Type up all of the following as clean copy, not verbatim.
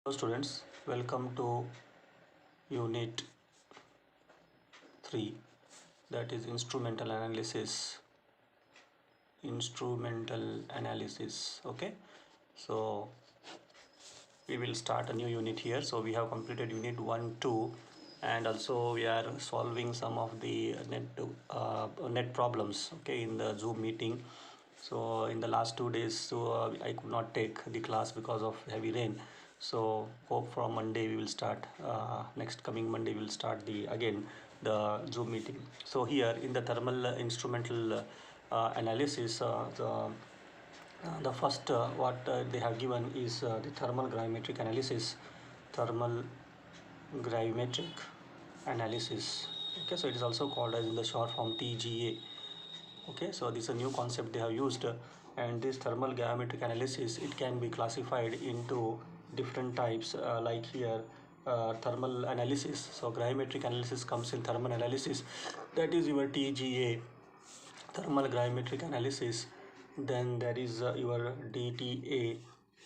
Hello students, welcome to Unit 3, that is instrumental analysis. Okay, so we will start a new unit here. So we have completed unit 1, 2, and also we are solving some of the net problems, okay, in the Zoom meeting. So in the last 2 days, I could not take the class because of heavy rain. So hope from Monday we will start. Next coming Monday we will start the Zoom meeting. So here in the thermal instrumental analysis, the first what they have given is the thermal gravimetric analysis. Thermal gravimetric analysis. Okay, so it is also called as in the short form TGA. Okay, so this is a new concept they have used, and this thermal gravimetric analysis, it can be classified into different types, like here thermal analysis. So gravimetric analysis comes in thermal analysis, that is your TGA, thermal gravimetric analysis. Then there is your DTA,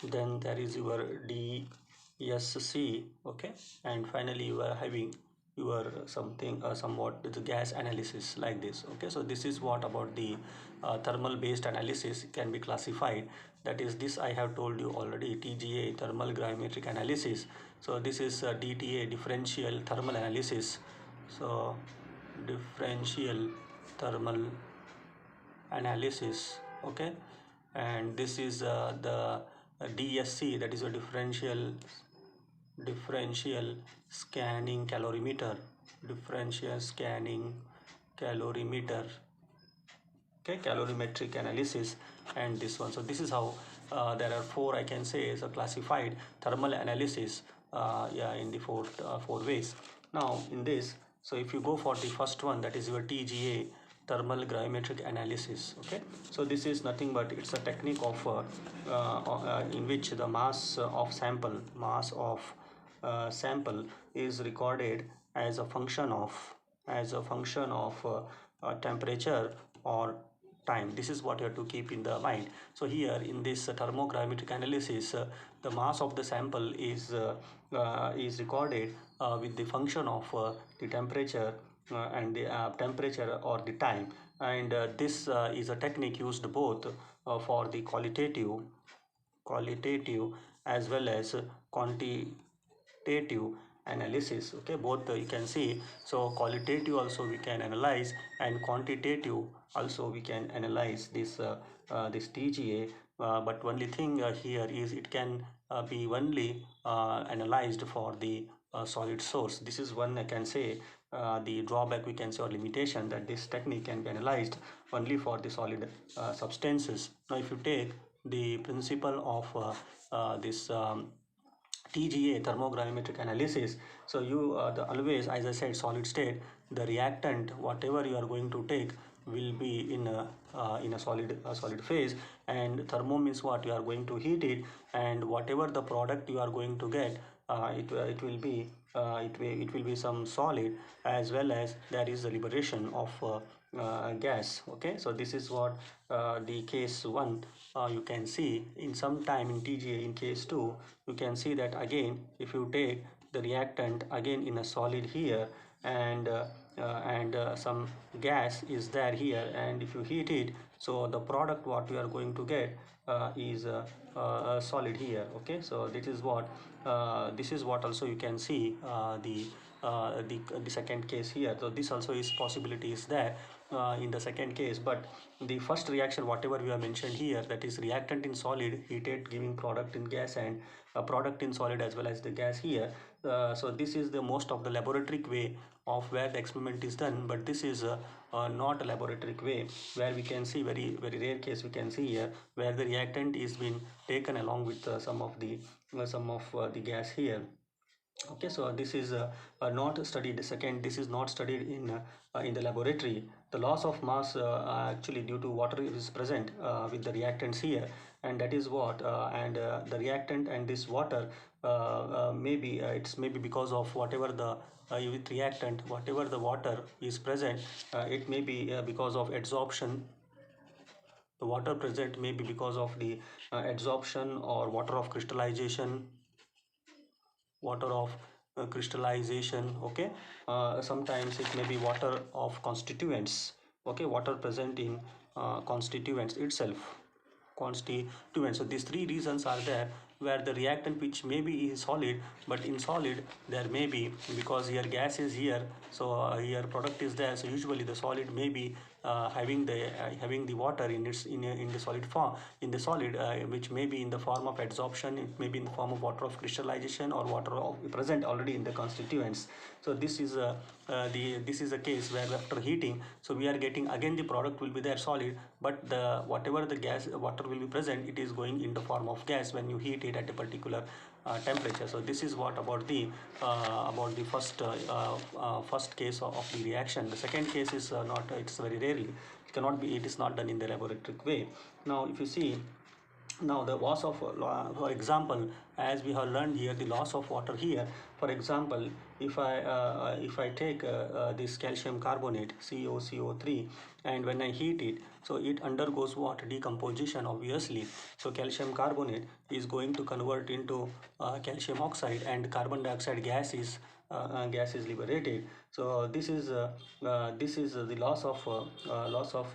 then there is your DSC. Okay, and finally you are having your something somewhat the gas analysis, like this. Okay, so this is what about the thermal based analysis can be classified. That is, this I have told you already, TGA, thermal gravimetric analysis. So this is DTA, differential thermal analysis. So differential thermal analysis. Okay, and this is the DSC, that is a differential scanning calorimeter. Differential scanning calorimeter. Okay, calorimetric analysis. And this one, so this is how there are four, I can say, is a classified thermal analysis, yeah, in the four ways. Now in this, so if you go for the first one, that is your TGA, thermal gravimetric analysis. Okay, so this is nothing but it's a technique of in which the mass of sample is recorded as a function of temperature or time. This is what you have to keep in the mind. So here in this thermogravimetric analysis, the mass of the sample is recorded with the function of the temperature and the temperature or the time. And this is a technique used both for the qualitative as well as quantitative analysis. Okay, both you can see. So qualitative also we can analyze, and quantitative also we can analyze this TGA. But only thing here is it can be only analyzed for the solid source. This is one, I can say, the drawback we can say, or limitation, that this technique can be analyzed only for the solid substances. Now if you take the principle of this TGA, thermogravimetric analysis, so you always, as I said, solid state, the reactant whatever you are going to take will be in a solid phase, and thermo means what, you are going to heat it, and whatever the product you are going to get, it will be it will be some solid, as well as there is the liberation of gas. Okay, so this is what the case 1 you can see. In some time in TGA, in case 2, you can see that again, if you take the reactant again in a solid here, and some gas is there here, and if you heat it, so the product what we are going to get is solid here. Okay, so this is what also you can see the second case here. So this also is possibility is there in the second case. But the first reaction whatever we have mentioned here, that is reactant in solid heated giving product in gas, and a product in solid as well as the gas here. So this is the most of the laboratory way of where the experiment is done, but this is not a laboratory way, where we can see very rare case we can see here, where the reactant is being taken along with some of the gas here. Okay, so this is not studied. Second, this is not studied in the laboratory. The loss of mass actually due to water is present with the reactants here, and that is what the reactant and this water maybe it's maybe because of whatever the with reactant, whatever the water is present, it may be because of adsorption. The water present may be because of the adsorption or water of crystallization, water of crystallization. Okay, sometimes it may be water of constituents. Okay, water present in constituents itself, constituent. So these three reasons are there where the reactant which may be is solid, but in solid there may be, because here gas is here, so here product is there, so usually the solid may be having the water in its in the solid form, in the solid, which may be in the form of adsorption, it may be in the form of water of crystallization or water of present already in the constituents. So this is a case where after heating, so we are getting again the product will be there solid, but the whatever the gas water will be present, it is going in the form of gas when you heat it at a particular temperature. So this is what about the first case of the reaction. The second case is not, it's very rarely, it cannot be, it is not done in the laboratory way. Now if you see, now the loss of for example, as we have learned here, the loss of water here, for example, if I take this calcium carbonate CoCO3, and when I heat it, so it undergoes what, decomposition obviously. So calcium carbonate is going to convert into calcium oxide, and carbon dioxide gas is liberated. So this is the loss of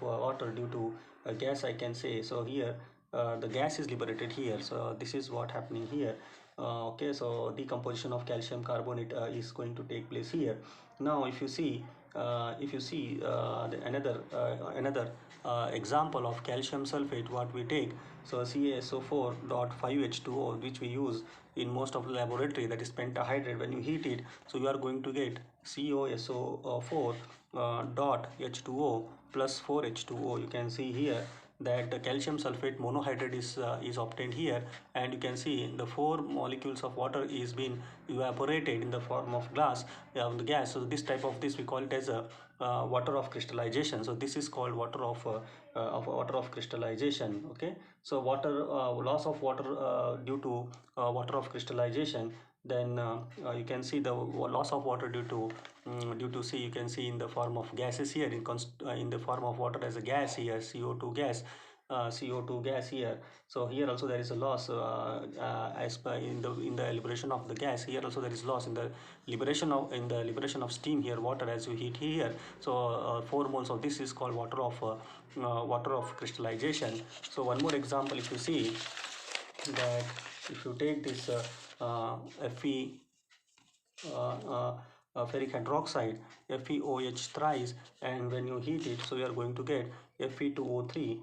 water due to gas, I can say. So here the gas is liberated here, so this is what happening here. Okay, so decomposition of calcium carbonate is going to take place here. Now if you see another example of calcium sulfate, what we take, so CaSO4.5H2O, which we use in most of the laboratory, that is pentahydrate. When you heat it, so you are going to get CoSO4 dot H2O plus 4H2O. You can see here that the calcium sulfate monohydrate is obtained here, and you can see the four molecules of water is being evaporated in the form of the gas. So this type of this we call it as a water of crystallization. So this is called water of crystallization. Okay, so water loss of water due to water of crystallization. Then you can see the loss of water due to see, you can see in the form of gases here, in the form of water as a gas here, CO2 gas here. So here also there is a loss as per in the liberation of the gas. Here also there is loss in the liberation of steam here, water as you heat here. So 4 moles of this is called water of crystallization. So one more example, if you see that, if you take this Fe ferric hydroxide, FeOH thrice, and when you heat it, so you are going to get Fe2O3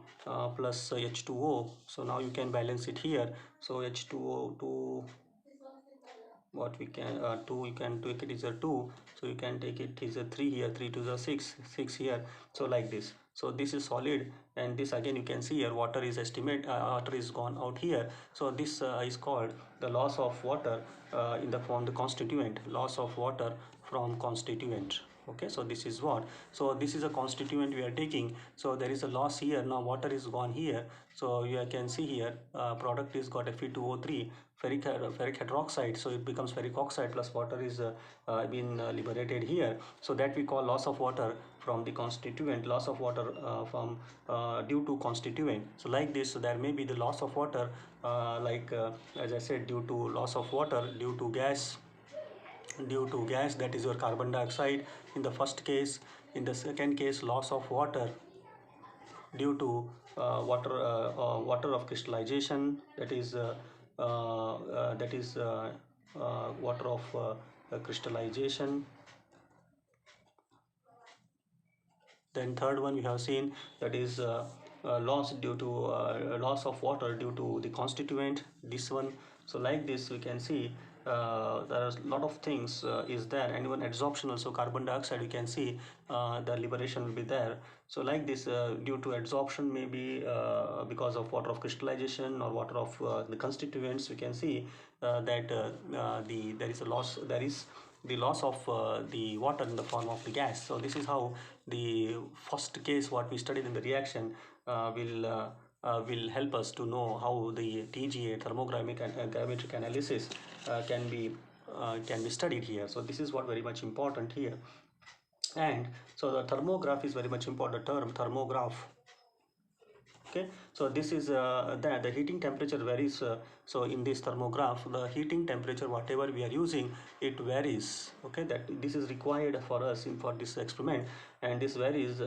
plus H2O. So now you can balance it here. So H2O, what we can 2, you can take it is a 2, so you can take it is a 3 here, 3 to the 6 here. So like this, so this is solid, and this again you can see here water is water is gone out here. So this is called the loss of water in the form the constituent, loss of water from constituent. Okay, so this is what, so this is a constituent we are taking, so there is a loss here. Now water is gone here, so you can see here product is got Fe2O3 ferric hydroxide, so it becomes ferric oxide plus water is been liberated here. So that we call loss of water from the constituent, loss of water from due to constituent. So like this, so there may be the loss of water as I said, due to loss of water due to gas, that is your carbon dioxide in the first case. In the second case, loss of water due to water of crystallization, that is water of crystallization. Then third one we have seen, that is loss due to loss of water due to the constituent, this one. So like this we can see there are a lot of things is there, and even adsorption also, carbon dioxide, you can see the liberation will be there. So like this due to adsorption, maybe because of water of crystallization or water of the constituents, we can see that there is a loss, there is the loss of the water in the form of the gas. So this is how the first case what we studied in the reaction will help us to know how the TGA, thermodynamic and gravimetric analysis can be studied here. So this is what very much important here. And so the thermograph is very much important term, thermograph. Okay, so this is the heating temperature varies. So in this thermograph, the heating temperature whatever we are using, it varies. Okay, that this is required for us for this experiment, and this varies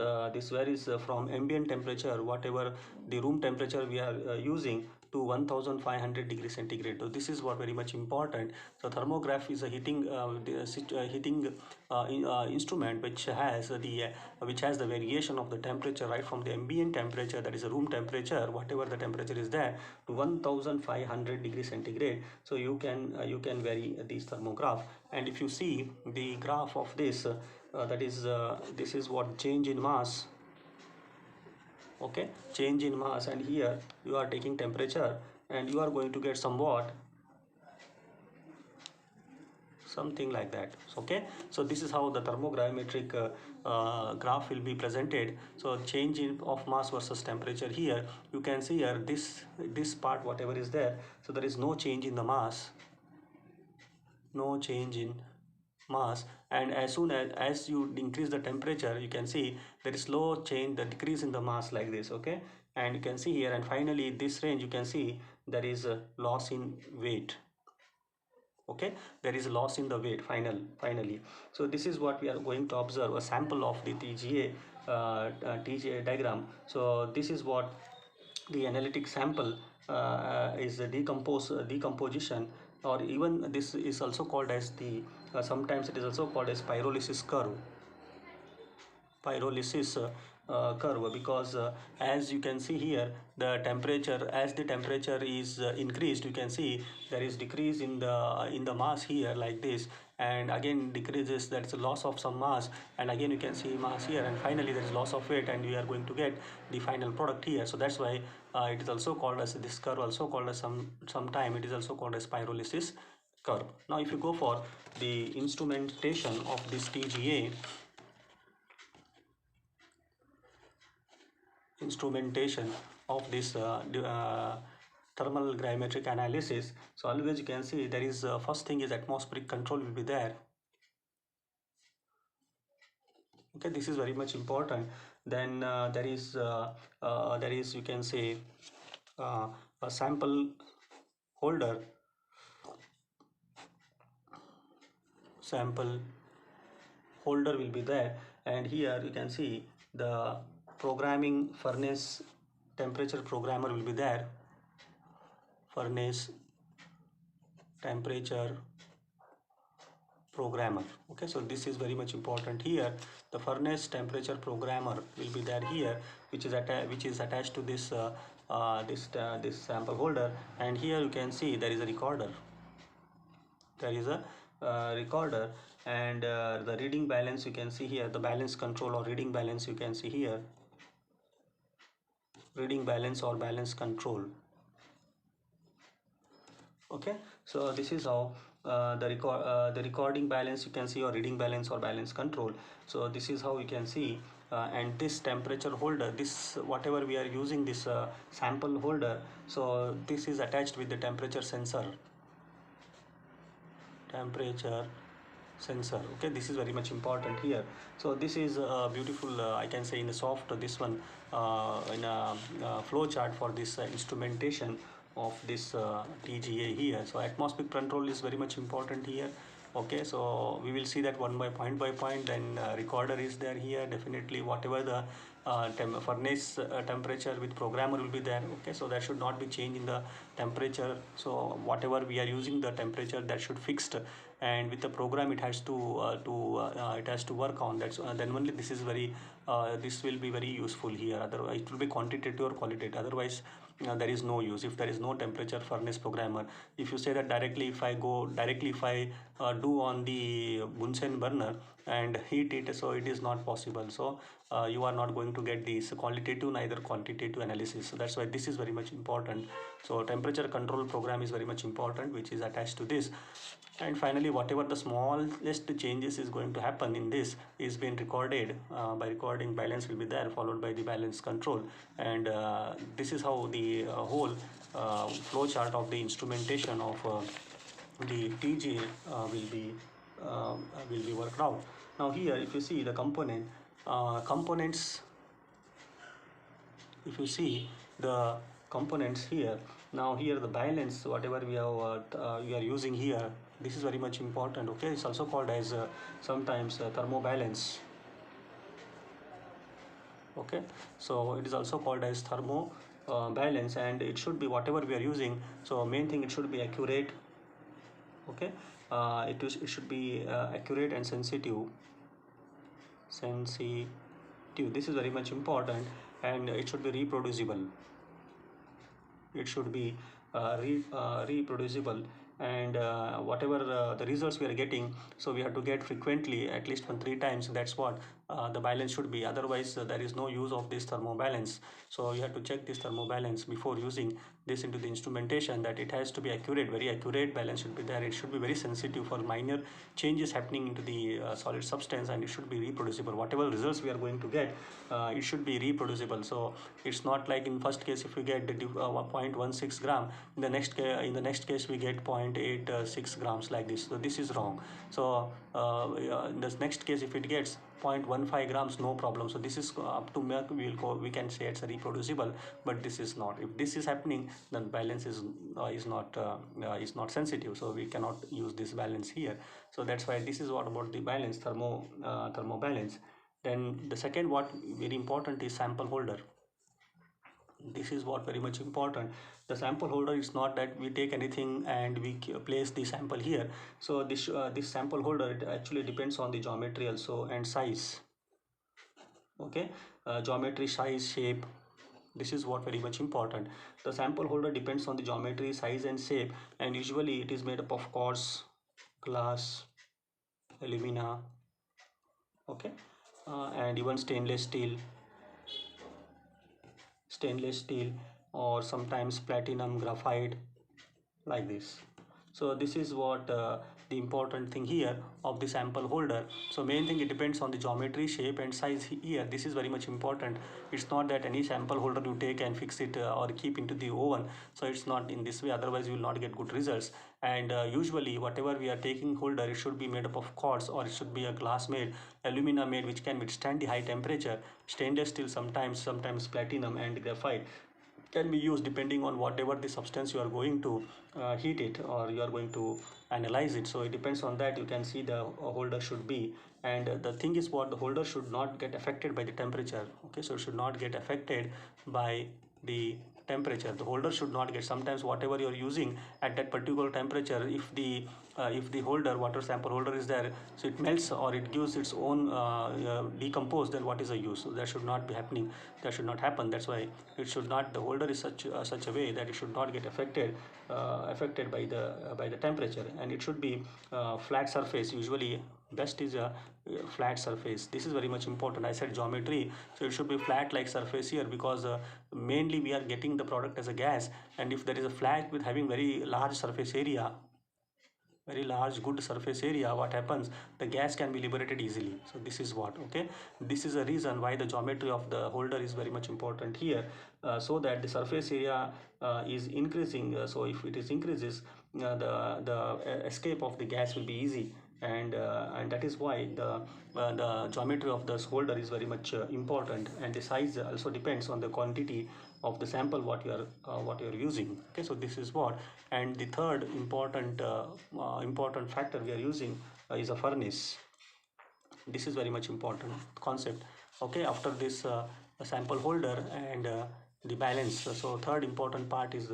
from ambient temperature whatever the room temperature we are using to 1500 degrees centigrade. So this is what very much important. So thermograph is a heating instrument which has the variation of the temperature right from the ambient temperature, that is a room temperature whatever the temperature is there, to 1500 degrees centigrade. So you can vary this thermograph, and if you see the graph of this, this is what change in mass. Okay, change in mass, and here you are taking temperature and you are going to get somewhat something like that. Okay, so this is how the thermogravimetric graph will be presented. So change in of mass versus temperature. Here you can see here this part whatever is there, so there is no change in the mass, no change in mass. And as soon as you increase the temperature, you can see there is slow change, the decrease in the mass like this. Okay, and you can see here, and finally this range you can see there is a loss in weight. Okay, there is a loss in the weight finally. So this is what we are going to observe, a sample of the TGA diagram. So this is what the analytic sample is a decomposition, or even this is also called as the sometimes it is also called as pyrolysis curve, because as you can see here, the temperature, as the temperature is increased, you can see there is decrease in the mass here like this, and again decreases, that's a loss of some mass, and again you can see mass here, and finally there is loss of weight, and we are going to get the final product here. So that's why it is also called as this curve, also called as sometime it is also called as pyrolysis curve. Now if you go for the instrumentation of this TGA, instrumentation of this thermal gravimetric analysis. So always you can see there is first thing is atmospheric control will be there. Okay, this is very much important. Then there is, you can say, a holder sample holder will be there, and here you can see the programming furnace temperature programmer will be there, furnace temperature programmer. Okay, so this is very much important here. The furnace temperature programmer will be there here, which is attached to this sample holder, and here you can see there is a recorder. There is a recorder, and the reading balance you can see here, the balance control or reading balance you can see here, reading balance or balance control. Okay, so this is how the recording balance you can see, or reading balance or balance control. So this is how you can see, and this temperature holder, this whatever we are using, this sample holder, so this is attached with the temperature sensor. Okay, this is very much important here. So this is a beautiful, I can say in the soft, this one in a flow chart for this instrumentation of this TGA here. So atmospheric control is very much important here. Okay, so we will see that by point. Then recorder is there here, definitely whatever the furnace temperature with programmer will be there. Okay, so there should not be change in the temperature. So whatever we are using, the temperature that should fixed, and with the program it has to work on that. So, then only this will be very useful here. Otherwise it will be quantitative or qualitative, otherwise there is no use if there is no temperature furnace programmer. If you say that if I do on the Bunsen burner and heat it, so it is not possible. So you are not going to get this qualitative neither quantitative analysis. So that's why this is very much important. So temperature control program is very much important, which is attached to this. And finally, whatever the smallest changes is going to happen in this is being recorded. By recording, balance will be there, followed by the balance control, and this is how the whole flow chart of the instrumentation of the TGA will be worked out. Now here, if you see the components, if you see the components here. Now here the balance, whatever we are using here, this is very much important. Okay, it's also called as sometimes thermobalance. Okay, so it is also called as thermo balance, and it should be whatever we are using. So main thing, it should be accurate. Okay, it should be accurate and sensitive. This is very much important, and it should be reproducible. It should be reproducible, and whatever the results we are getting, so we have to get frequently, at least 1 3 times. That's what the balance should be. Otherwise there is no use of this thermobalance. So you have to check this thermobalance before using this into the instrumentation, that it has to be accurate, very accurate balance should be there. It should be very sensitive for minor changes happening into the solid substance, and it should be reproducible. Whatever results we are going to get, it should be reproducible. So it's not like in first case if we get 0.16 gram, in the next case we get 0.86 grams, like this. So this is wrong. So in this next case if it gets 0.15 grams, no problem. So this is up to milk, we can say it's a reproducible, but this is not. If this is happening, then balance is not sensitive, so we cannot use this balance here. So that's why this is what about the balance, thermo balance. Then the second, what very important, is sample holder. This is what very much important. The sample holder is not that we take anything and we place the sample here. So this sample holder, it actually depends on the geometry also and size. Okay, geometry, size, shape. This is what very much important. The sample holder depends on the geometry, size and shape, and usually it is made up of quartz, glass, alumina, okay, and even stainless steel, or sometimes platinum, graphite, like this. So this is what the important thing here of the sample holder. So main thing, it depends on the geometry, shape and size here. This is very much important. It's not that any sample holder you take and fix it or keep into the oven. So it's not in this way, otherwise you will not get good results. And usually whatever we are taking holder, it should be made up of quartz, or it should be a glass made, alumina made, which can withstand the high temperature, stainless steel, sometimes platinum and graphite can be used depending on whatever the substance you are going to heat it, or you are going to analyze it. So it depends on that. You can see the holder should be, and the thing is what, the holder should not get affected by the temperature. Okay, so it should not get affected by the temperature. The holder should not get, sometimes whatever you are using at that particular temperature, if the holder, water sample holder is there, so it melts or it gives its own decompose, then what is the use? So that should not be happening. That should not happen. That's why it should not, the holder is such a way that it should not get affected by the temperature, and it should be flat surface. Usually best is a flat surface. This is very much important. I said geometry, so it should be flat like surface here, because mainly we are getting the product as a gas, and if there is a flat with having very large surface area, very large good surface area, what happens, the gas can be liberated easily. So this is what, okay, this is a reason why the geometry of the holder is very much important here, so that the surface area is increasing. So if it is increases, the escape of the gas will be easy, and that is why the geometry of this holder is very much important, and the size also depends on the quantity of the sample what you are using. Okay, so this is what. And the third important factor we are using is a furnace. This is very much important concept. Okay, after this sample holder and the balance, so third important part is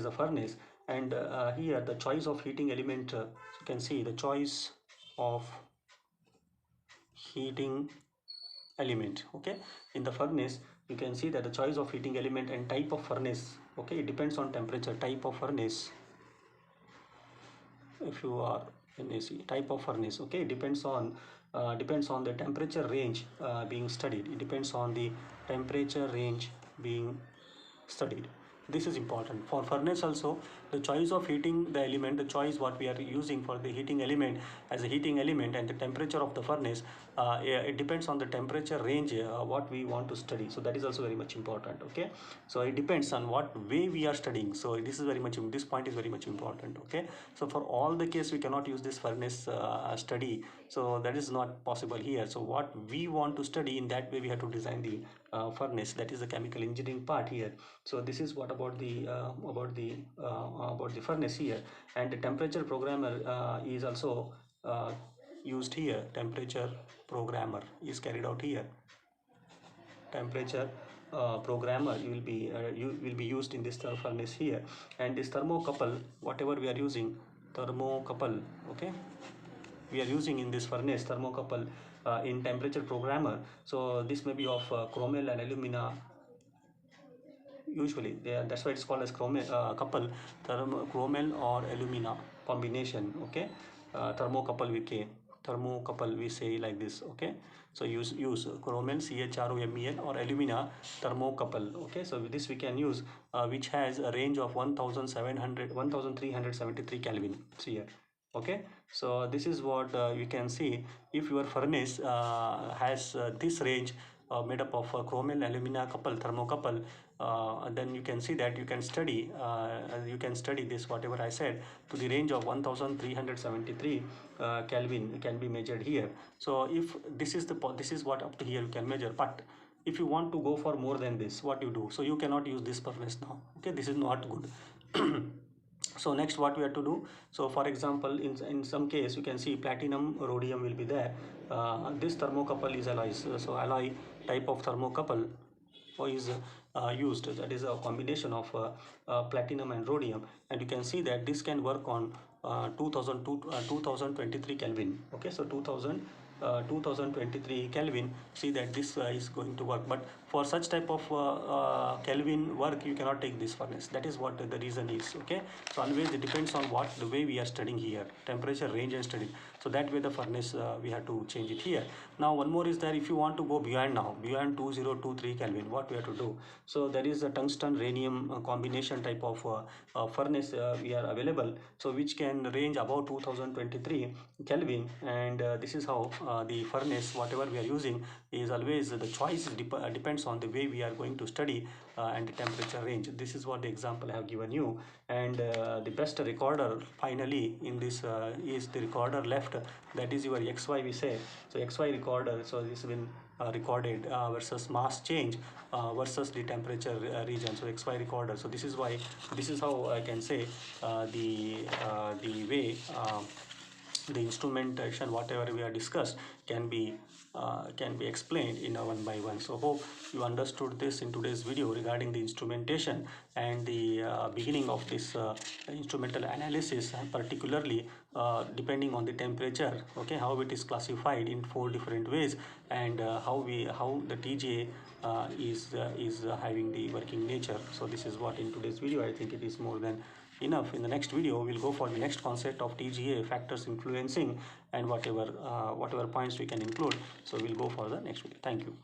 a furnace. And here the choice of heating element, you can see the choice of heating element. Okay, in the furnace you can see that the choice of heating element and type of furnace, okay, it depends on temperature, type of furnace. If you are in AC, type of furnace, okay, it depends on the temperature range being studied. It depends on the temperature range being studied. This is important for furnace also. the choice of heating the element, the choice what we are using for the heating element as a heating element, and the temperature of the furnace, it depends on the temperature range what we want to study. So that is also very much important. Okay, so it depends on what way we are studying. So this is very much, this point is very much important. Okay, so for all the case we cannot use this furnace study, so that is not possible here. So what we want to study, in that way we have to design the furnace, that is the chemical engineering part here. So this is what about the furnace here. And the temperature programmer is also used here. Temperature programmer is carried out here. Temperature programmer you will be used in this furnace here. And this thermocouple, whatever we are using, thermocouple, okay, we are using in this furnace thermocouple in temperature programmer. So this may be of chromel and alumina. Usually that's why it's called as couple, chromel or alumina combination. Okay, thermocouple we say like this. Okay, so use chromel, CHROMEL, or alumina thermocouple. Okay, so with this we can use which has a range of 1373 Kelvin. See here. Okay, so this is what you can see. If your furnace has this range made up of chromel alumina couple, thermocouple, then you can see that you can study this whatever I said to the range of 1373 Kelvin can be measured here. So if this is what up to here you can measure. But if you want to go for more than this, what you do? So you cannot use this furnace now. Okay, this is not good. So next what we have to do, so for example in some case you can see platinum rhodium will be there. This thermocouple is alloys, so alloy type of thermocouple is used, that is a combination of platinum and rhodium, and you can see that this can work on 2023 Kelvin. Okay, so 2023 Kelvin, see that this is going to work. But for such type of Kelvin work you cannot take this furnace. That is what the reason is. Okay, so always it depends on what the way we are studying here, temperature range and studying. So that way the furnace we have to change it here. Now one more is that if you want to go beyond 2023 Kelvin, what we have to do? So there is a tungsten rhenium combination type of furnace we are available, so which can range about 2023 Kelvin. And this is how the furnace whatever we are using is always the choice depends on the way we are going to study and the temperature range. This is what the example I have given you. And the best recorder finally in this is the recorder left, that is your XY we say. So XY recorder, so this has been recorded versus mass change versus the temperature region, so XY recorder. So this is why, this is how I can say the way the instrumentation whatever we have discussed can be explained in a one by one. So hope you understood this in today's video regarding the instrumentation and the beginning of this instrumental analysis, and particularly depending on the temperature. Okay, how it is classified in 4 different ways, and how the TGA is having the working nature. So this is what in today's video. I think it is more than enough. In the next video we'll go for the next concept of TGA, factors influencing, and whatever points we can include. So we'll go for the next video. Thank you.